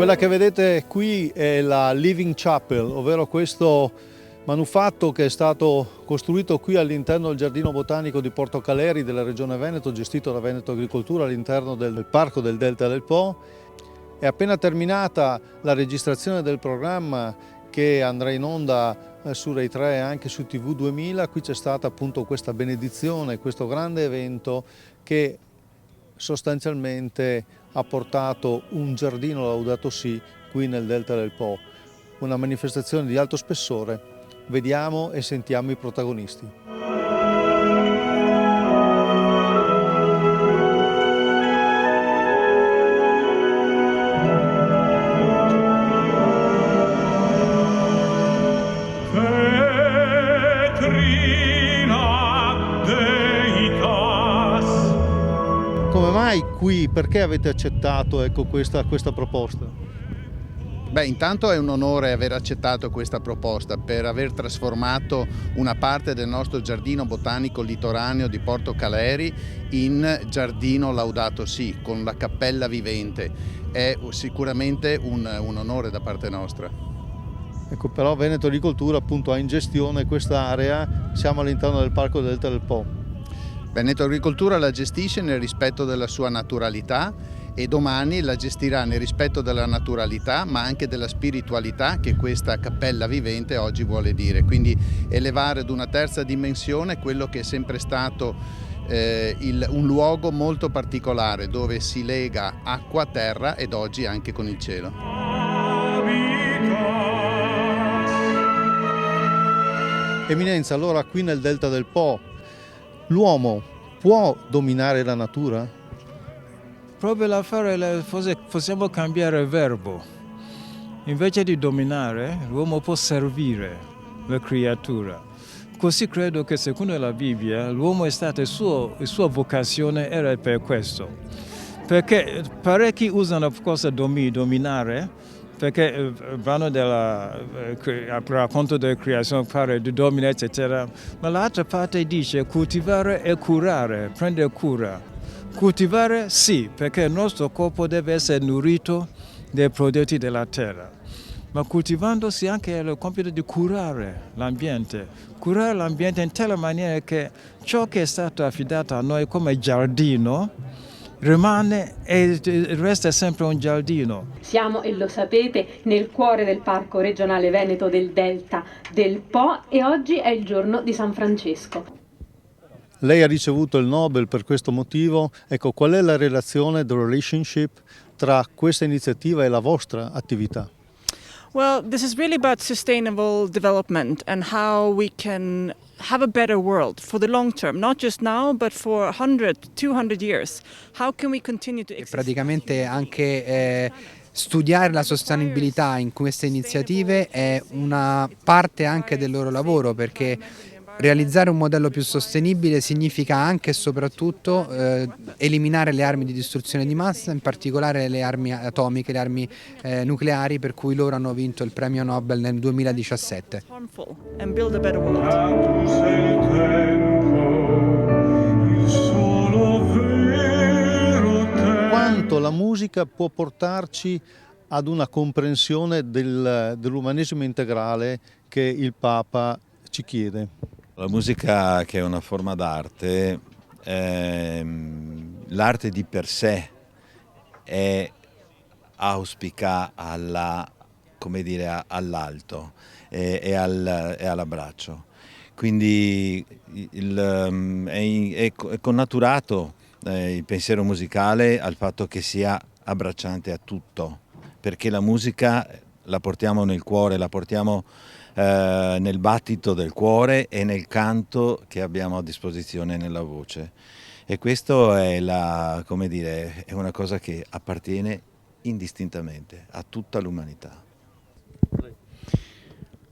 Quella che vedete qui è la Living Chapel, ovvero questo manufatto che è stato costruito qui all'interno del Giardino Botanico di Porto Caleri della Regione Veneto, gestito da Veneto Agricoltura all'interno del Parco del Delta del Po. È appena terminata la registrazione del programma che andrà in onda su Rai 3 e anche su TV 2000. Qui c'è stata appunto questa benedizione, questo grande evento che sostanzialmente ha portato un giardino Laudato Si qui nel Delta del Po. Una manifestazione di alto spessore. Vediamo e sentiamo i protagonisti. Come mai qui? Perché avete accettato questa proposta? Beh, intanto è un onore aver accettato questa proposta per aver trasformato una parte del nostro giardino botanico litoraneo di Porto Caleri in giardino Laudato Si, con la cappella vivente. È sicuramente un onore da parte nostra. Ecco, però Veneto Agricoltura appunto ha in gestione questa area, siamo all'interno del Parco del Delta del Po. Veneto Agricoltura la gestisce nel rispetto della sua naturalità e domani la gestirà nel rispetto della naturalità ma anche della spiritualità che questa cappella vivente oggi vuole dire, quindi elevare ad una terza dimensione quello che è sempre stato un luogo molto particolare dove si lega acqua, terra ed oggi anche con il cielo. Eminenza, allora qui nel Delta del Po l'uomo può dominare la natura? Proprio l'affare, possiamo cambiare il verbo. Invece di dominare, l'uomo può servire la creatura. Così credo che secondo la Bibbia l'uomo è stato, la sua vocazione era per questo. Perché parecchi usano la cosa dominare, perché il brano racconto della creazione parla di dominare, eccetera, ma l'altra parte dice coltivare e curare, prendere cura. Coltivare sì, perché il nostro corpo deve essere nutrito dai prodotti della terra, ma coltivandosi anche il compito di curare l'ambiente in tale maniera che ciò che è stato affidato a noi come giardino rimane e resta sempre un giardino. Siamo, e lo sapete, nel cuore del Parco regionale Veneto del Delta del Po e oggi è il giorno di San Francesco. Lei ha ricevuto il Nobel per questo motivo. Ecco, qual è la relazione, the relationship, tra questa iniziativa e la vostra attività? Well, this is really about sustainable development and how we can have a better world for the long term, not just now, but for 100, 200 years. How can we continue to exist? Praticamente anche studiare la sostenibilità in queste iniziative è una parte anche del loro lavoro, perché realizzare un modello più sostenibile significa anche e soprattutto eliminare le armi di distruzione di massa, in particolare le armi atomiche, le armi nucleari, per cui loro hanno vinto il premio Nobel nel 2017. Quanto la musica può portarci ad una comprensione dell'umanesimo integrale che il Papa ci chiede? La musica, che è una forma d'arte, l'arte di per sé auspica all'alto e all'abbraccio. Quindi è connaturato il pensiero musicale al fatto che sia abbracciante a tutto, perché la musica la portiamo nel cuore, la portiamo nel battito del cuore e nel canto che abbiamo a disposizione nella voce, e questo è è una cosa che appartiene indistintamente a tutta l'umanità.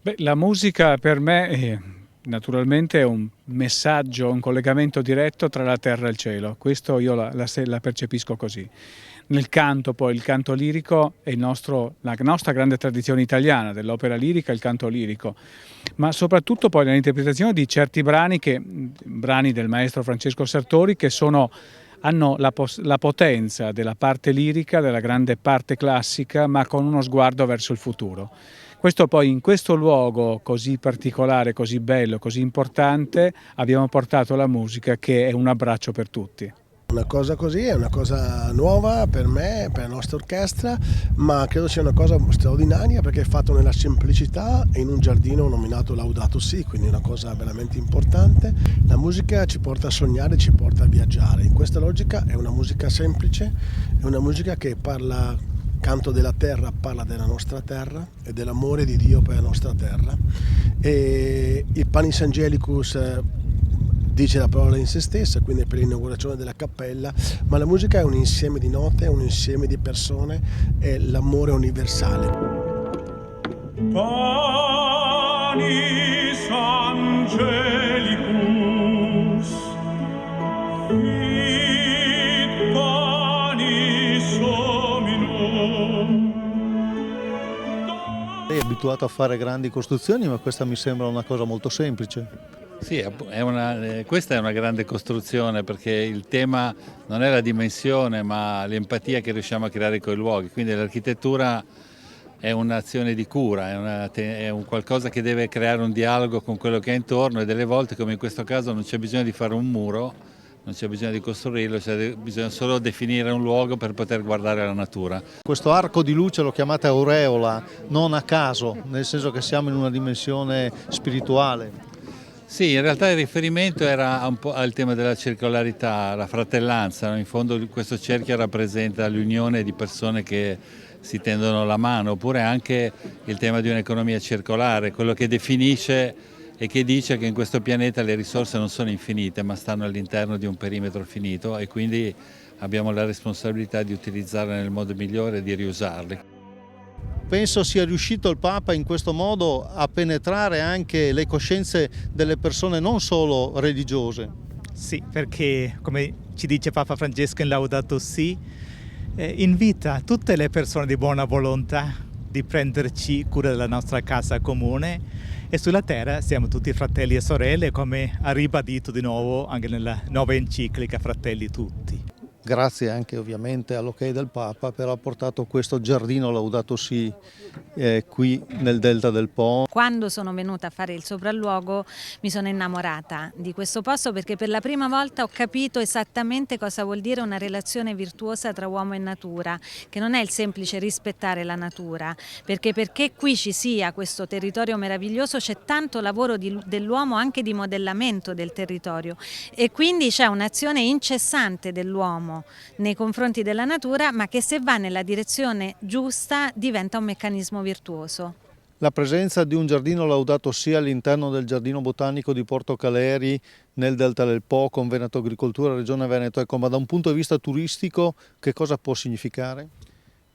Beh, la musica per me naturalmente è un messaggio, un collegamento diretto tra la terra e il cielo, questo io la percepisco così. Nel canto poi, il canto lirico è la nostra grande tradizione italiana dell'opera lirica, il canto lirico, ma soprattutto poi nell'interpretazione di certi brani del maestro Francesco Sartori, che sono hanno la potenza della parte lirica, della grande parte classica, ma con uno sguardo verso il futuro. Questo poi in questo luogo così particolare, così bello, così importante abbiamo portato la musica che è un abbraccio per tutti. Una cosa così è una cosa nuova per me, per la nostra orchestra, ma credo sia una cosa straordinaria perché è fatto nella semplicità e in un giardino nominato Laudato Si, quindi una cosa veramente importante. La musica ci porta a sognare, ci porta a viaggiare. In questa logica è una musica semplice, è una musica che parla. Canto della terra parla della nostra terra e dell'amore di Dio per la nostra terra, e il Panis Angelicus dice la parola in se stessa, quindi è per l'inaugurazione della cappella, ma la musica è un insieme di note, è un insieme di persone, è l'amore universale. Panis Angelicus fit panis hominum. Lei è abituato a fare grandi costruzioni, ma questa mi sembra una cosa molto semplice. Sì, questa è una grande costruzione perché il tema non è la dimensione ma l'empatia che riusciamo a creare con i luoghi, quindi l'architettura è un'azione di cura, è un qualcosa che deve creare un dialogo con quello che è intorno, e delle volte, come in questo caso, non c'è bisogno di fare un muro, non c'è bisogno di costruirlo, bisogna solo definire un luogo per poter guardare la natura. Questo arco di luce lo chiamate aureola, non a caso, nel senso che siamo in una dimensione spirituale. Sì, in realtà il riferimento era un po' al tema della circolarità, la fratellanza, no? In fondo questo cerchio rappresenta l'unione di persone che si tendono la mano, oppure anche il tema di un'economia circolare, quello che definisce e che dice che in questo pianeta le risorse non sono infinite ma stanno all'interno di un perimetro finito, e quindi abbiamo la responsabilità di utilizzarle nel modo migliore e di riusarle. Penso sia riuscito il Papa in questo modo a penetrare anche le coscienze delle persone non solo religiose. Sì, perché come ci dice Papa Francesco in Laudato Si, invita tutte le persone di buona volontà di prenderci cura della nostra casa comune, e sulla terra siamo tutti fratelli e sorelle, come ha ribadito di nuovo anche nella nuova enciclica Fratelli Tutti. Grazie anche ovviamente all'ok del Papa per aver portato questo giardino Laudato Si qui nel Delta del Po. Quando sono venuta a fare il sopralluogo mi sono innamorata di questo posto, perché per la prima volta ho capito esattamente cosa vuol dire una relazione virtuosa tra uomo e natura, che non è il semplice rispettare la natura, perché qui ci sia questo territorio meraviglioso c'è tanto lavoro dell'uomo, anche di modellamento del territorio, e quindi c'è un'azione incessante dell'uomo nei confronti della natura, ma che se va nella direzione giusta diventa un meccanismo virtuoso. La presenza di un giardino Laudato Si all'interno del Giardino Botanico di Porto Caleri nel Delta del Po con Veneto Agricoltura, Regione Veneto, ecco, ma da un punto di vista turistico che cosa può significare?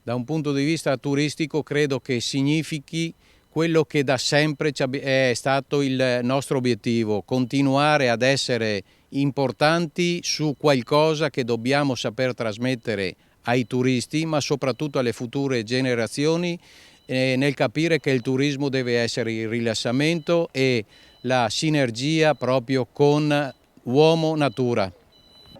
Da un punto di vista turistico credo che significhi quello che da sempre è stato il nostro obiettivo, continuare ad essere importanti su qualcosa che dobbiamo saper trasmettere ai turisti, ma soprattutto alle future generazioni, nel capire che il turismo deve essere il rilassamento e la sinergia proprio con uomo-natura.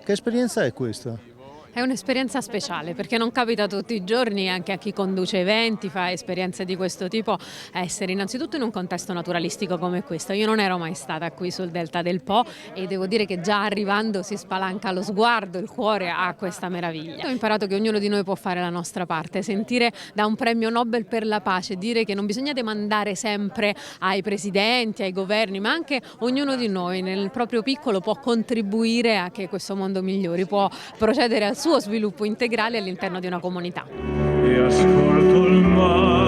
Che esperienza è questa? È un'esperienza speciale perché non capita tutti i giorni, anche a chi conduce eventi, fa esperienze di questo tipo, essere innanzitutto in un contesto naturalistico come questo. Io non ero mai stata qui sul Delta del Po e devo dire che già arrivando si spalanca lo sguardo, il cuore a questa meraviglia. Ho imparato che ognuno di noi può fare la nostra parte, sentire da un premio Nobel per la pace, dire che non bisogna demandare sempre ai presidenti, ai governi, ma anche ognuno di noi nel proprio piccolo può contribuire a che questo mondo migliori, può procedere al suo sviluppo integrale all'interno di una comunità. E ascolto il mare.